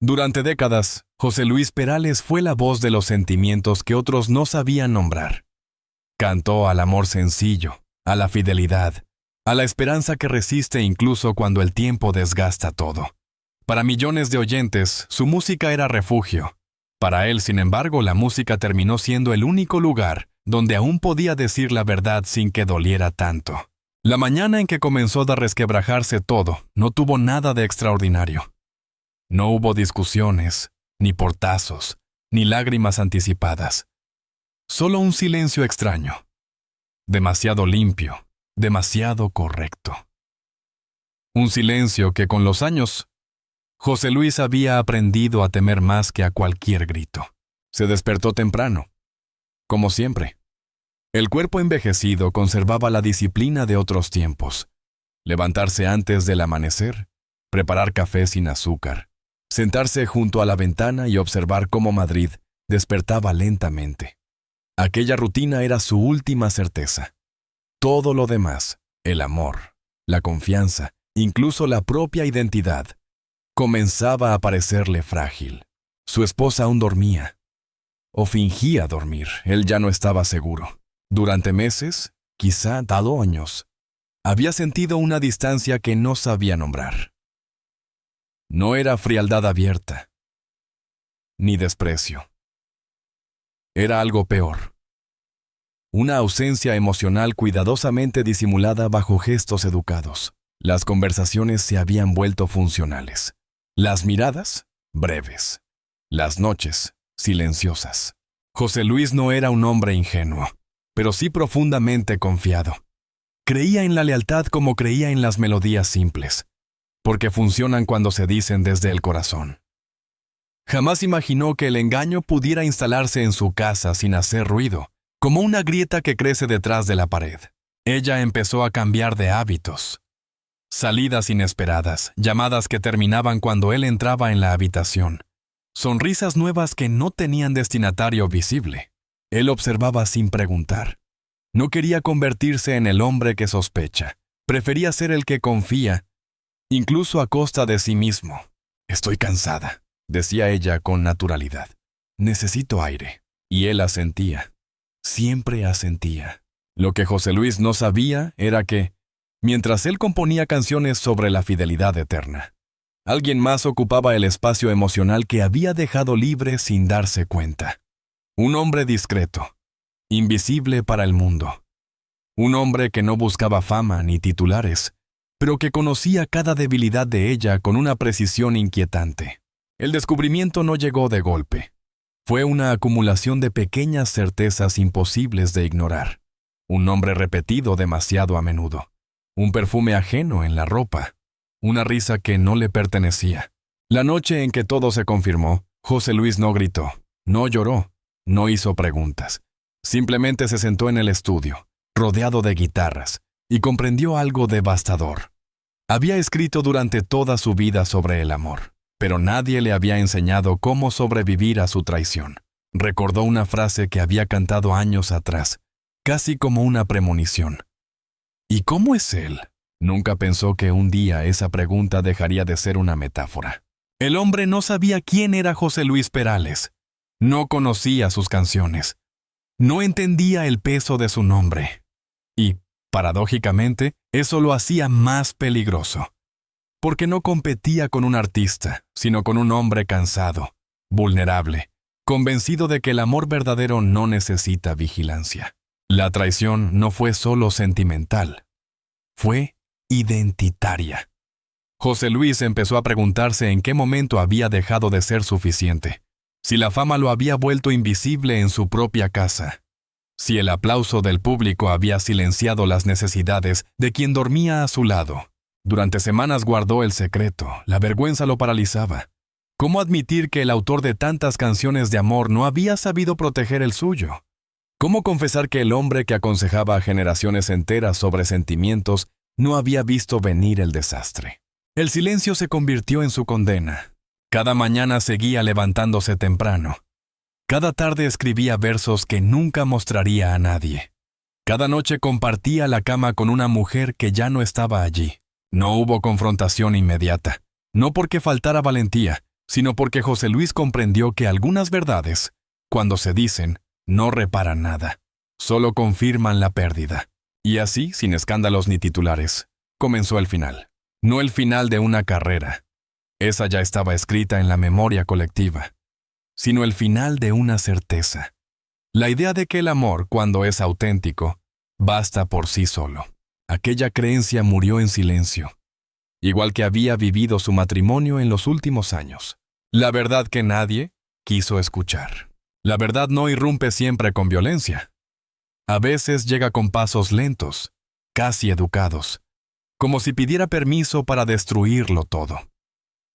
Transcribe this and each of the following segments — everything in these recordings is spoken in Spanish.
Durante décadas, José Luis Perales fue la voz de los sentimientos que otros no sabían nombrar. Cantó al amor sencillo, a la fidelidad, a la esperanza que resiste incluso cuando el tiempo desgasta todo. Para millones de oyentes, su música era refugio. Para él, sin embargo, la música terminó siendo el único lugar donde aún podía decir la verdad sin que doliera tanto. La mañana en que comenzó a resquebrajarse todo, no tuvo nada de extraordinario. No hubo discusiones, ni portazos, ni lágrimas anticipadas. Solo un silencio extraño. Demasiado limpio, demasiado correcto. Un silencio que con los años, José Luis había aprendido a temer más que a cualquier grito. Se despertó temprano, como siempre. El cuerpo envejecido conservaba la disciplina de otros tiempos. Levantarse antes del amanecer, preparar café sin azúcar, sentarse junto a la ventana y observar cómo Madrid despertaba lentamente. Aquella rutina era su última certeza. Todo lo demás, el amor, la confianza, incluso la propia identidad, comenzaba a parecerle frágil. Su esposa aún dormía. O fingía dormir, él ya no estaba seguro. Durante meses, quizá dado años, había sentido una distancia que no sabía nombrar. No era frialdad abierta, ni desprecio. Era algo peor. Una ausencia emocional cuidadosamente disimulada bajo gestos educados. Las conversaciones se habían vuelto funcionales. Las miradas, breves. Las noches, silenciosas. José Luis no era un hombre ingenuo, pero sí profundamente confiado. Creía en la lealtad como creía en las melodías simples, porque funcionan cuando se dicen desde el corazón. Jamás imaginó que el engaño pudiera instalarse en su casa sin hacer ruido, como una grieta que crece detrás de la pared. Ella empezó a cambiar de hábitos. Salidas inesperadas, llamadas que terminaban cuando él entraba en la habitación. Sonrisas nuevas que no tenían destinatario visible. Él observaba sin preguntar. No quería convertirse en el hombre que sospecha. Prefería ser el que confía, incluso a costa de sí mismo. «Estoy cansada», decía ella con naturalidad. «Necesito aire». Y él asentía. Siempre asentía. Lo que José Luis no sabía era que, mientras él componía canciones sobre la fidelidad eterna, alguien más ocupaba el espacio emocional que había dejado libre sin darse cuenta. Un hombre discreto, invisible para el mundo. Un hombre que no buscaba fama ni titulares, pero que conocía cada debilidad de ella con una precisión inquietante. El descubrimiento no llegó de golpe. Fue una acumulación de pequeñas certezas imposibles de ignorar. Un nombre repetido demasiado a menudo. Un perfume ajeno en la ropa. Una risa que no le pertenecía. La noche en que todo se confirmó, José Luis no gritó, no lloró, no hizo preguntas. Simplemente se sentó en el estudio, rodeado de guitarras, y comprendió algo devastador. Había escrito durante toda su vida sobre el amor, pero nadie le había enseñado cómo sobrevivir a su traición. Recordó una frase que había cantado años atrás, casi como una premonición. ¿Y cómo es él? Nunca pensó que un día esa pregunta dejaría de ser una metáfora. El hombre no sabía quién era José Luis Perales. No conocía sus canciones. No entendía el peso de su nombre. Y, paradójicamente, eso lo hacía más peligroso. Porque no competía con un artista, sino con un hombre cansado, vulnerable, convencido de que el amor verdadero no necesita vigilancia. La traición no fue solo sentimental. Fue identitaria. José Luis empezó a preguntarse en qué momento había dejado de ser suficiente. Si la fama lo había vuelto invisible en su propia casa. Si el aplauso del público había silenciado las necesidades de quien dormía a su lado. Durante semanas guardó el secreto, la vergüenza lo paralizaba. ¿Cómo admitir que el autor de tantas canciones de amor no había sabido proteger el suyo? ¿Cómo confesar que el hombre que aconsejaba a generaciones enteras sobre sentimientos no había visto venir el desastre? El silencio se convirtió en su condena. Cada mañana seguía levantándose temprano. Cada tarde escribía versos que nunca mostraría a nadie. Cada noche compartía la cama con una mujer que ya no estaba allí. No hubo confrontación inmediata. No porque faltara valentía, sino porque José Luis comprendió que algunas verdades, cuando se dicen, no reparan nada, solo confirman la pérdida. Y así, sin escándalos ni titulares, comenzó el final. No el final de una carrera. Esa ya estaba escrita en la memoria colectiva, sino el final de una certeza. La idea de que el amor, cuando es auténtico, basta por sí solo. Aquella creencia murió en silencio, igual que había vivido su matrimonio en los últimos años. La verdad que nadie quiso escuchar. La verdad no irrumpe siempre con violencia. A veces llega con pasos lentos, casi educados, como si pidiera permiso para destruirlo todo.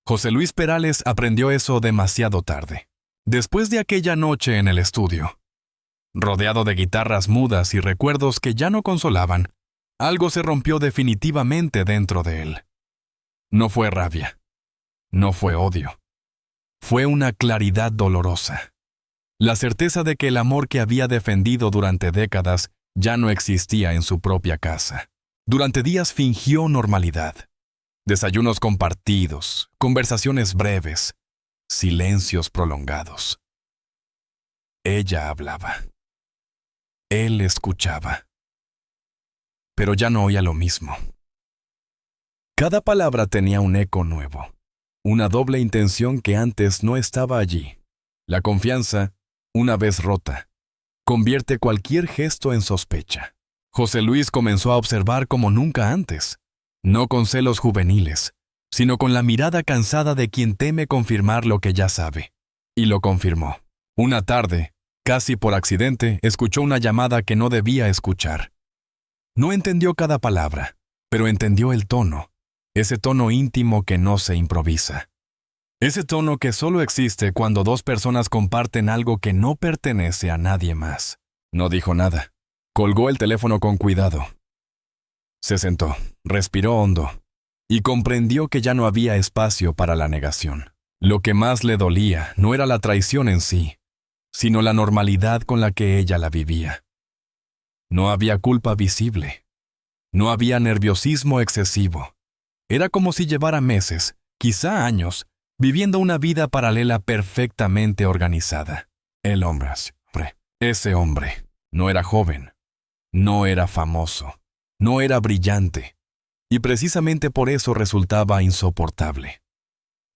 José Luis Perales aprendió eso demasiado tarde. Después de aquella noche en el estudio, rodeado de guitarras mudas y recuerdos que ya no consolaban, algo se rompió definitivamente dentro de él. No fue rabia, no fue odio. Fue una claridad dolorosa. La certeza de que el amor que había defendido durante décadas ya no existía en su propia casa. Durante días fingió normalidad. Desayunos compartidos, conversaciones breves, silencios prolongados. Ella hablaba. Él escuchaba. Pero ya no oía lo mismo. Cada palabra tenía un eco nuevo, una doble intención que antes no estaba allí. La confianza, una vez rota, convierte cualquier gesto en sospecha. José Luis comenzó a observar como nunca antes, no con celos juveniles, sino con la mirada cansada de quien teme confirmar lo que ya sabe. Y lo confirmó. Una tarde, casi por accidente, escuchó una llamada que no debía escuchar. No entendió cada palabra, pero entendió el tono, ese tono íntimo que no se improvisa. Ese tono que solo existe cuando dos personas comparten algo que no pertenece a nadie más. No dijo nada. Colgó el teléfono con cuidado. Se sentó, respiró hondo, y comprendió que ya no había espacio para la negación. Lo que más le dolía no era la traición en sí, sino la normalidad con la que ella la vivía. No había culpa visible. No había nerviosismo excesivo. Era como si llevara meses, quizá años, viviendo una vida paralela perfectamente organizada. El hombre, ese hombre, no era joven, no era famoso, no era brillante, y precisamente por eso resultaba insoportable.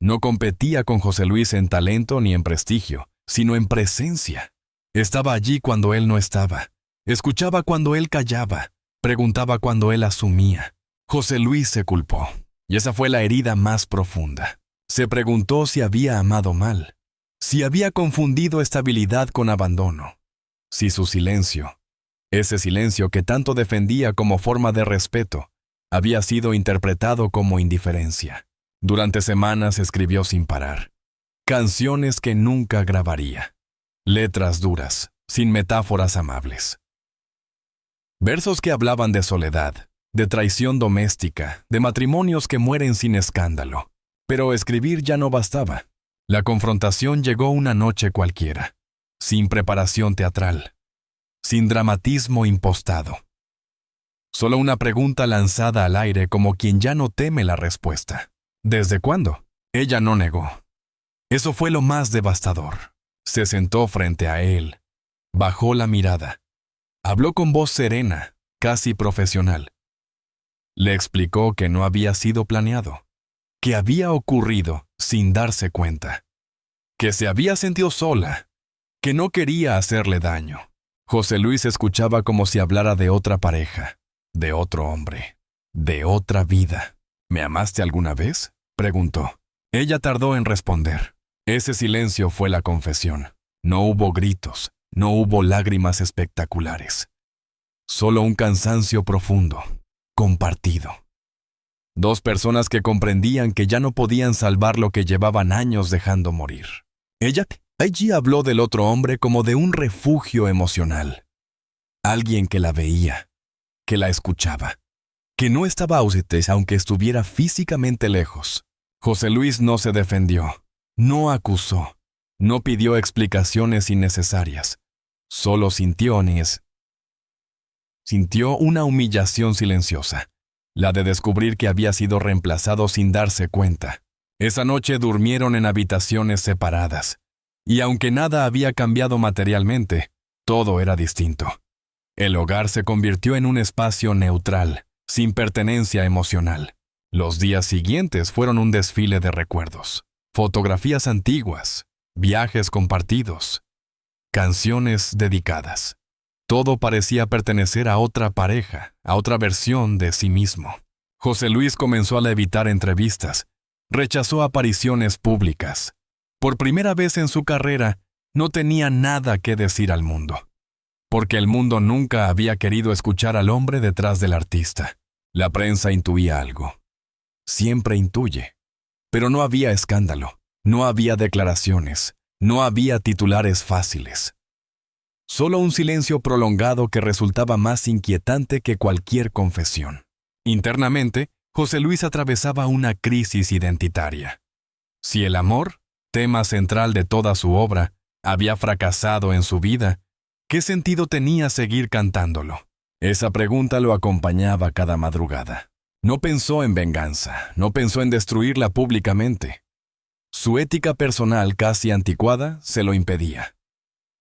No competía con José Luis en talento ni en prestigio, sino en presencia. Estaba allí cuando él no estaba, escuchaba cuando él callaba, preguntaba cuando él asumía. José Luis se culpó, y esa fue la herida más profunda. Se preguntó si había amado mal, si había confundido estabilidad con abandono, si su silencio, ese silencio que tanto defendía como forma de respeto, había sido interpretado como indiferencia. Durante semanas escribió sin parar. Canciones que nunca grabaría. Letras duras, sin metáforas amables. Versos que hablaban de soledad, de traición doméstica, de matrimonios que mueren sin escándalo. Pero escribir ya no bastaba. La confrontación llegó una noche cualquiera, sin preparación teatral, sin dramatismo impostado. Solo una pregunta lanzada al aire como quien ya no teme la respuesta. ¿Desde cuándo? Ella no negó. Eso fue lo más devastador. Se sentó frente a él, bajó la mirada, habló con voz serena, casi profesional. Le explicó que no había sido planeado, que había ocurrido sin darse cuenta, que se había sentido sola, que no quería hacerle daño. José Luis escuchaba como si hablara de otra pareja, de otro hombre, de otra vida. ¿Me amaste alguna vez?, preguntó. Ella tardó en responder. Ese silencio fue la confesión. No hubo gritos, no hubo lágrimas espectaculares. Solo un cansancio profundo, compartido. Dos personas que comprendían que ya no podían salvar lo que llevaban años dejando morir. Ella allí habló del otro hombre como de un refugio emocional. Alguien que la veía, que la escuchaba, que no estaba ausente aunque estuviera físicamente lejos. José Luis no se defendió, no acusó, no pidió explicaciones innecesarias. Solo sintió una humillación silenciosa, la de descubrir que había sido reemplazado sin darse cuenta. Esa noche durmieron en habitaciones separadas, y aunque nada había cambiado materialmente, todo era distinto. El hogar se convirtió en un espacio neutral, sin pertenencia emocional. Los días siguientes fueron un desfile de recuerdos, fotografías antiguas, viajes compartidos, canciones dedicadas. Todo parecía pertenecer a otra pareja, a otra versión de sí mismo. José Luis comenzó a evitar entrevistas, rechazó apariciones públicas. Por primera vez en su carrera, no tenía nada que decir al mundo, porque el mundo nunca había querido escuchar al hombre detrás del artista. La prensa intuía algo. Siempre intuye. Pero no había escándalo, no había declaraciones, no había titulares fáciles. Solo un silencio prolongado que resultaba más inquietante que cualquier confesión. Internamente, José Luis atravesaba una crisis identitaria. Si el amor, tema central de toda su obra, había fracasado en su vida, ¿qué sentido tenía seguir cantándolo? Esa pregunta lo acompañaba cada madrugada. No pensó en venganza, no pensó en destruirla públicamente. Su ética personal, casi anticuada, se lo impedía.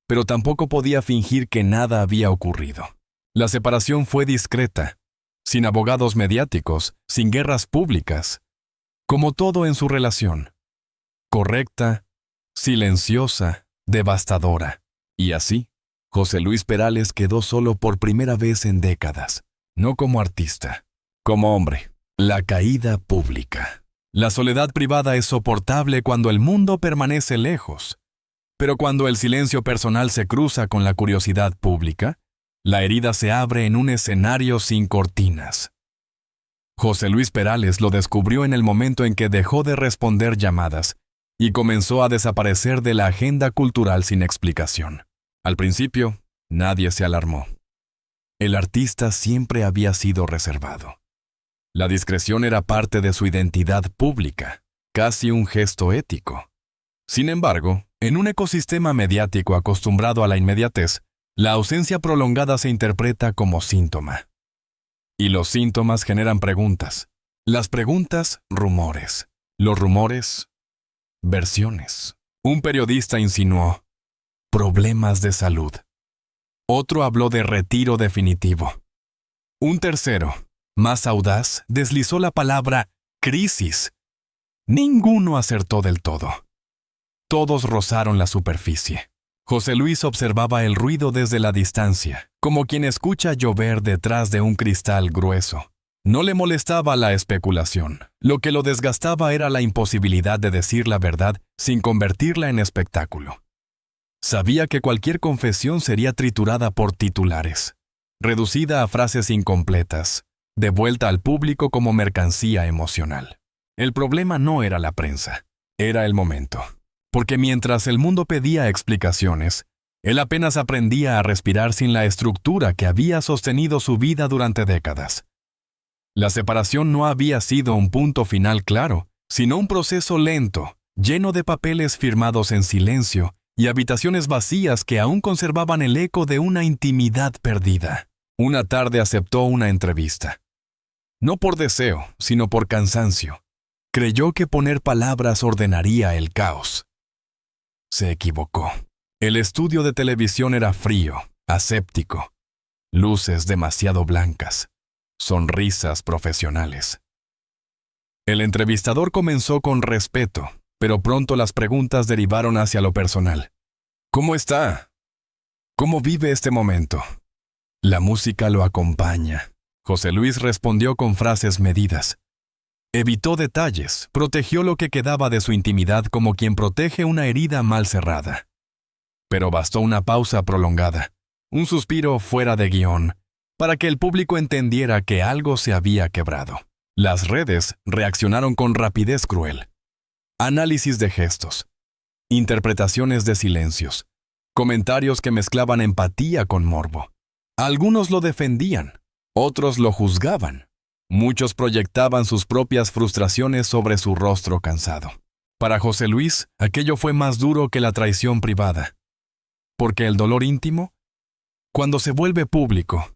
Pero tampoco podía fingir que nada había ocurrido. La separación fue discreta, sin abogados mediáticos, sin guerras públicas, como todo en su relación. Correcta, silenciosa, devastadora. Y así, José Luis Perales quedó solo por primera vez en décadas, no como artista, como hombre. La caída pública. La soledad privada es soportable cuando el mundo permanece lejos, pero cuando el silencio personal se cruza con la curiosidad pública, la herida se abre en un escenario sin cortinas. José Luis Perales lo descubrió en el momento en que dejó de responder llamadas y comenzó a desaparecer de la agenda cultural sin explicación. Al principio, nadie se alarmó. El artista siempre había sido reservado. La discreción era parte de su identidad pública, casi un gesto ético. Sin embargo, en un ecosistema mediático acostumbrado a la inmediatez, la ausencia prolongada se interpreta como síntoma. Y los síntomas generan preguntas. Las preguntas, rumores. Los rumores, versiones. Un periodista insinuó problemas de salud. Otro habló de retiro definitivo. Un tercero, más audaz, deslizó la palabra crisis. Ninguno acertó del todo. Todos rozaron la superficie. José Luis observaba el ruido desde la distancia, como quien escucha llover detrás de un cristal grueso. No le molestaba la especulación. Lo que lo desgastaba era la imposibilidad de decir la verdad sin convertirla en espectáculo. Sabía que cualquier confesión sería triturada por titulares, reducida a frases incompletas, devuelta al público como mercancía emocional. El problema no era la prensa, era el momento. Porque mientras el mundo pedía explicaciones, él apenas aprendía a respirar sin la estructura que había sostenido su vida durante décadas. La separación no había sido un punto final claro, sino un proceso lento, lleno de papeles firmados en silencio y habitaciones vacías que aún conservaban el eco de una intimidad perdida. Una tarde aceptó una entrevista. No por deseo, sino por cansancio. Creyó que poner palabras ordenaría el caos. Se equivocó. El estudio de televisión era frío, aséptico. Luces demasiado blancas. Sonrisas profesionales. El entrevistador comenzó con respeto, pero pronto las preguntas derivaron hacia lo personal. ¿Cómo está? ¿Cómo vive este momento? La música lo acompaña. José Luis respondió con frases medidas. Evitó detalles, protegió lo que quedaba de su intimidad como quien protege una herida mal cerrada. Pero bastó una pausa prolongada, un suspiro fuera de guión, para que el público entendiera que algo se había quebrado. Las redes reaccionaron con rapidez cruel. Análisis de gestos, interpretaciones de silencios, comentarios que mezclaban empatía con morbo. Algunos lo defendían, otros lo juzgaban. Muchos proyectaban sus propias frustraciones sobre su rostro cansado. Para José Luis, aquello fue más duro que la traición privada. Porque el dolor íntimo, cuando se vuelve público,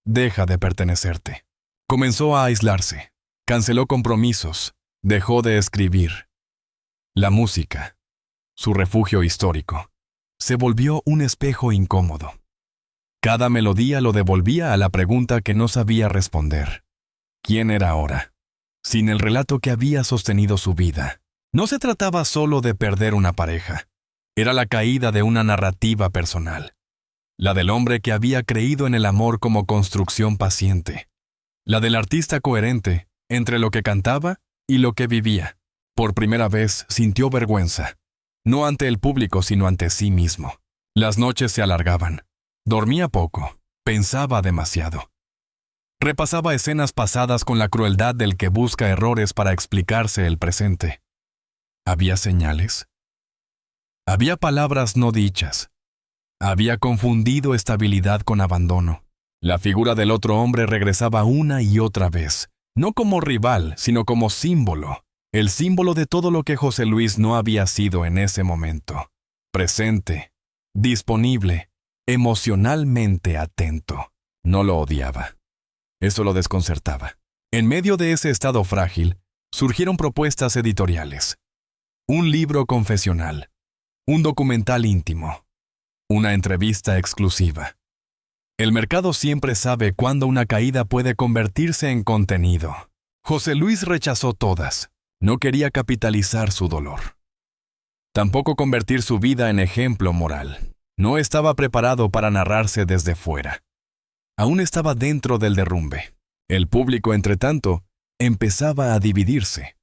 deja de pertenecerte. Comenzó a aislarse, canceló compromisos, Dejó de escribir. La música, su refugio histórico, se volvió un espejo incómodo. Cada melodía lo devolvía a la pregunta que no sabía responder. ¿Quién era ahora? Sin el relato que había sostenido su vida. No se trataba solo de perder una pareja. Era la caída de una narrativa personal. La del hombre que había creído en el amor como construcción paciente. La del artista coherente entre lo que cantaba y lo que vivía. Por primera vez sintió vergüenza. No ante el público, sino ante sí mismo. Las noches se alargaban. Dormía poco. Pensaba demasiado. Repasaba escenas pasadas con la crueldad del que busca errores para explicarse el presente. ¿Había señales? Había palabras no dichas. Había confundido estabilidad con abandono. La figura del otro hombre regresaba una y otra vez, no como rival, sino como símbolo. El símbolo de todo lo que José Luis no había sido en ese momento. Presente, disponible, emocionalmente atento. No lo odiaba. Eso lo desconcertaba. En medio de ese estado frágil, surgieron propuestas editoriales. Un libro confesional. Un documental íntimo. Una entrevista exclusiva. El mercado siempre sabe cuándo una caída puede convertirse en contenido. José Luis rechazó todas. No quería capitalizar su dolor. Tampoco convertir su vida en ejemplo moral. No estaba preparado para narrarse desde fuera. Aún estaba dentro del derrumbe. El público, entre tanto, empezaba a dividirse.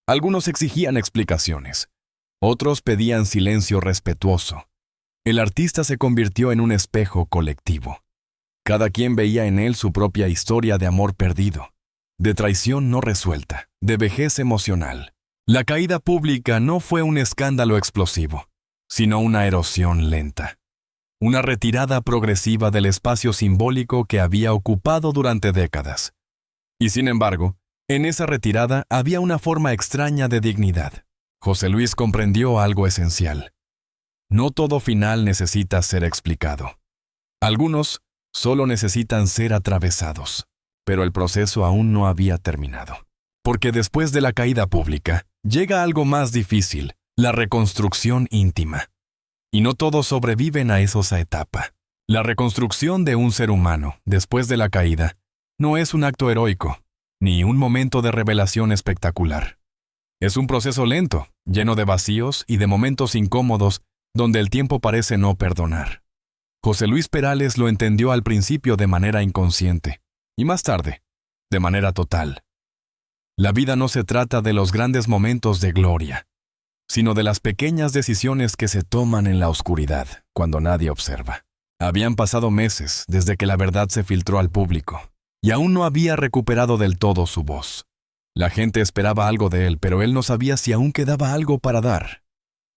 Algunos exigían explicaciones. Otros pedían silencio respetuoso. El artista se convirtió en un espejo colectivo. Cada quien veía en él su propia historia de amor perdido, de traición no resuelta, de vejez emocional. La caída pública no fue un escándalo explosivo, sino una erosión lenta. Una retirada progresiva del espacio simbólico que había ocupado durante décadas. Y sin embargo, en esa retirada había una forma extraña de dignidad. José Luis comprendió algo esencial. No todo final necesita ser explicado. Algunos solo necesitan ser atravesados, pero el proceso aún no había terminado. Porque después de la caída pública, llega algo más difícil, la reconstrucción íntima. Y no todos sobreviven a esa etapa. La reconstrucción de un ser humano, después de la caída, no es un acto heroico, ni un momento de revelación espectacular. Es un proceso lento, lleno de vacíos y de momentos incómodos donde el tiempo parece no perdonar. José Luis Perales lo entendió al principio de manera inconsciente, y más tarde, de manera total. La vida no se trata de los grandes momentos de gloria, sino de las pequeñas decisiones que se toman en la oscuridad, cuando nadie observa. Habían pasado meses desde que la verdad se filtró al público, y aún no había recuperado del todo su voz. La gente esperaba algo de él, pero él no sabía si aún quedaba algo para dar.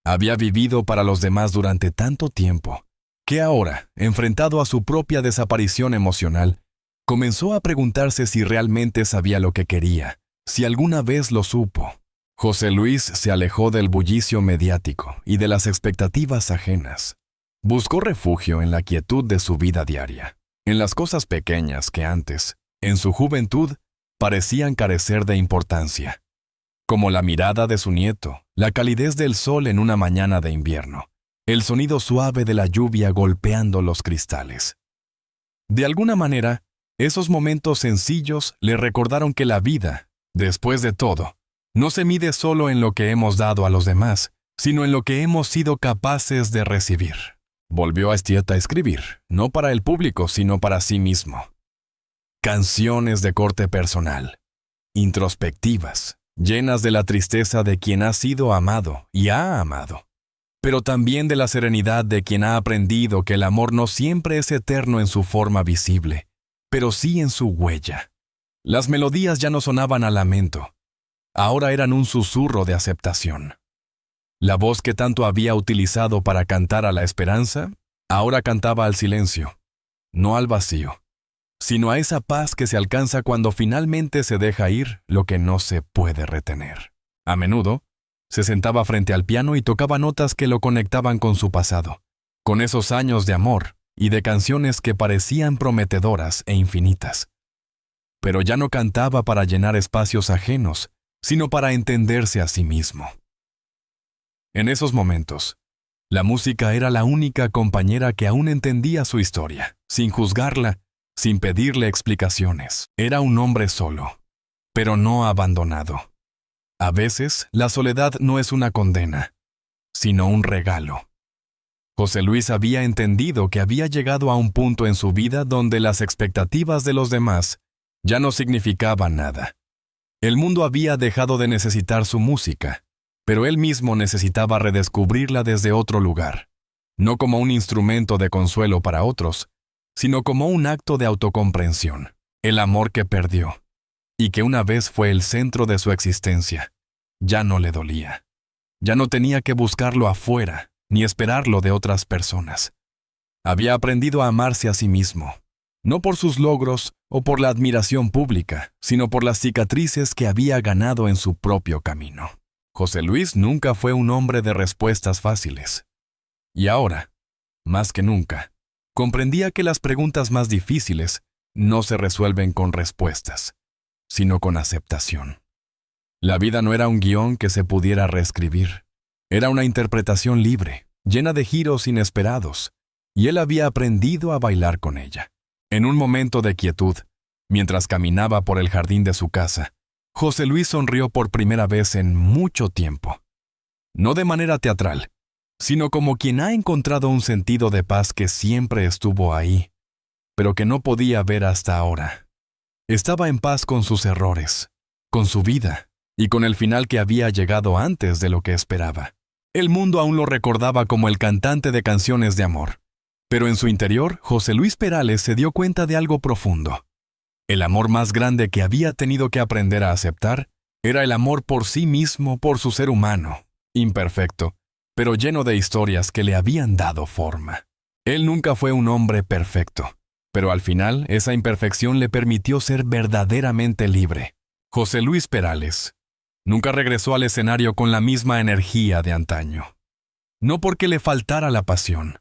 Había vivido para los demás durante tanto tiempo, que ahora, enfrentado a su propia desaparición emocional, comenzó a preguntarse si realmente sabía lo que quería, si alguna vez lo supo. José Luis se alejó del bullicio mediático y de las expectativas ajenas. Buscó refugio en la quietud de su vida diaria, en las cosas pequeñas que antes, en su juventud, parecían carecer de importancia, como la mirada de su nieto, la calidez del sol en una mañana de invierno, el sonido suave de la lluvia golpeando los cristales. De alguna manera, esos momentos sencillos le recordaron que la vida, después de todo, no se mide solo en lo que hemos dado a los demás, sino en lo que hemos sido capaces de recibir. Volvió a escribir, no para el público, sino para sí mismo. Canciones de corte personal, introspectivas, llenas de la tristeza de quien ha sido amado y ha amado, pero también de la serenidad de quien ha aprendido que el amor no siempre es eterno en su forma visible, pero sí en su huella. Las melodías ya no sonaban a lamento, ahora eran un susurro de aceptación. La voz que tanto había utilizado para cantar a la esperanza, ahora cantaba al silencio, no al vacío, sino a esa paz que se alcanza cuando finalmente se deja ir lo que no se puede retener. A menudo, se sentaba frente al piano y tocaba notas que lo conectaban con su pasado, con esos años de amor y de canciones que parecían prometedoras e infinitas. Pero ya no cantaba para llenar espacios ajenos, sino para entenderse a sí mismo. En esos momentos, la música era la única compañera que aún entendía su historia, sin juzgarla, sin pedirle explicaciones. Era un hombre solo, pero no abandonado. A veces, la soledad no es una condena, sino un regalo. José Luis había entendido que había llegado a un punto en su vida donde las expectativas de los demás ya no significaban nada. El mundo había dejado de necesitar su música, pero él mismo necesitaba redescubrirla desde otro lugar, no como un instrumento de consuelo para otros, sino como un acto de autocomprensión, el amor que perdió, y que una vez fue el centro de su existencia, ya no le dolía. Ya no tenía que buscarlo afuera, ni esperarlo de otras personas. Había aprendido a amarse a sí mismo, no por sus logros o por la admiración pública, sino por las cicatrices que había ganado en su propio camino. José Luis nunca fue un hombre de respuestas fáciles. Y ahora, más que nunca, comprendía que las preguntas más difíciles no se resuelven con respuestas, sino con aceptación. La vida no era un guión que se pudiera reescribir. Era una interpretación libre, llena de giros inesperados, y él había aprendido a bailar con ella. En un momento de quietud, mientras caminaba por el jardín de su casa, José Luis sonrió por primera vez en mucho tiempo. No de manera teatral, sino como quien ha encontrado un sentido de paz que siempre estuvo ahí, pero que no podía ver hasta ahora. Estaba en paz con sus errores, con su vida, y con el final que había llegado antes de lo que esperaba. El mundo aún lo recordaba como el cantante de canciones de amor. Pero en su interior, José Luis Perales se dio cuenta de algo profundo. El amor más grande que había tenido que aprender a aceptar era el amor por sí mismo, por su ser humano, imperfecto, pero lleno de historias que le habían dado forma. Él nunca fue un hombre perfecto, pero al final esa imperfección le permitió ser verdaderamente libre. José Luis Perales nunca regresó al escenario con la misma energía de antaño. No porque le faltara la pasión,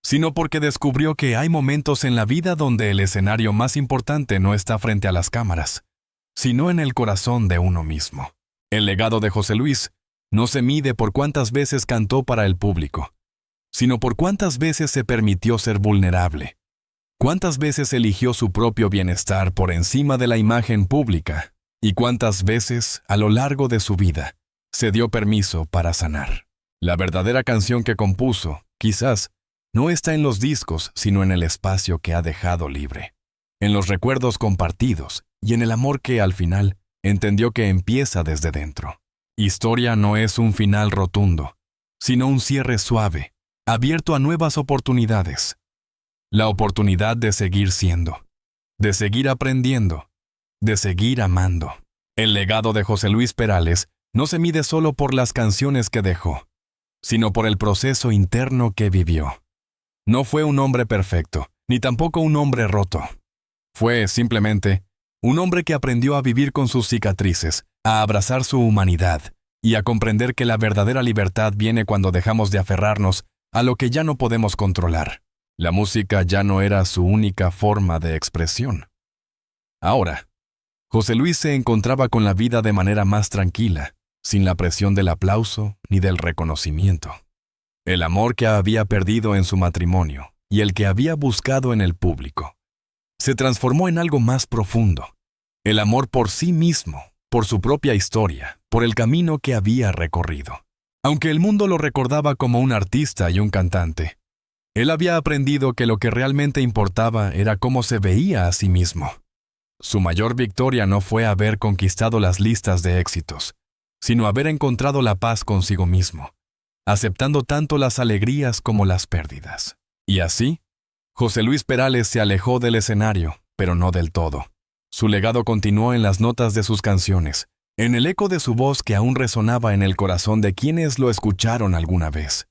sino porque descubrió que hay momentos en la vida donde el escenario más importante no está frente a las cámaras, sino en el corazón de uno mismo. El legado de José Luis no se mide por cuántas veces cantó para el público, sino por cuántas veces se permitió ser vulnerable, cuántas veces eligió su propio bienestar por encima de la imagen pública, y cuántas veces, a lo largo de su vida, se dio permiso para sanar. La verdadera canción que compuso, quizás, no está en los discos, sino en el espacio que ha dejado libre, en los recuerdos compartidos y en el amor que, al final, entendió que empieza desde dentro. Historia no es un final rotundo, sino un cierre suave, abierto a nuevas oportunidades. La oportunidad de seguir siendo, de seguir aprendiendo, de seguir amando. El legado de José Luis Perales no se mide solo por las canciones que dejó, sino por el proceso interno que vivió. No fue un hombre perfecto, ni tampoco un hombre roto. Fue, simplemente, un hombre que aprendió a vivir con sus cicatrices, a abrazar su humanidad y a comprender que la verdadera libertad viene cuando dejamos de aferrarnos a lo que ya no podemos controlar. La música ya no era su única forma de expresión. Ahora, José Luis se encontraba con la vida de manera más tranquila, sin la presión del aplauso ni del reconocimiento. El amor que había perdido en su matrimonio y el que había buscado en el público se transformó en algo más profundo. El amor por sí mismo, por su propia historia, por el camino que había recorrido. Aunque el mundo lo recordaba como un artista y un cantante, él había aprendido que lo que realmente importaba era cómo se veía a sí mismo. Su mayor victoria no fue haber conquistado las listas de éxitos, sino haber encontrado la paz consigo mismo, aceptando tanto las alegrías como las pérdidas. Y así, José Luis Perales se alejó del escenario, pero no del todo. Su legado continuó en las notas de sus canciones, en el eco de su voz que aún resonaba en el corazón de quienes lo escucharon alguna vez.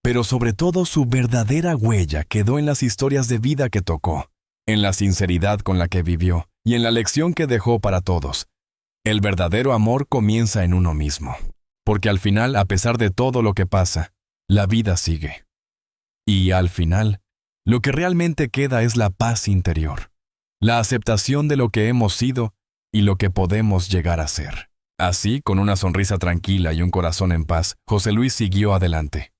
Pero sobre todo su verdadera huella quedó en las historias de vida que tocó, en la sinceridad con la que vivió y en la lección que dejó para todos. El verdadero amor comienza en uno mismo, porque al final, a pesar de todo lo que pasa, la vida sigue. Y al final, lo que realmente queda es la paz interior, la aceptación de lo que hemos sido y lo que podemos llegar a ser. Así, con una sonrisa tranquila y un corazón en paz, José Luis siguió adelante.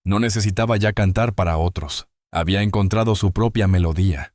No necesitaba ya cantar para otros. Había encontrado su propia melodía.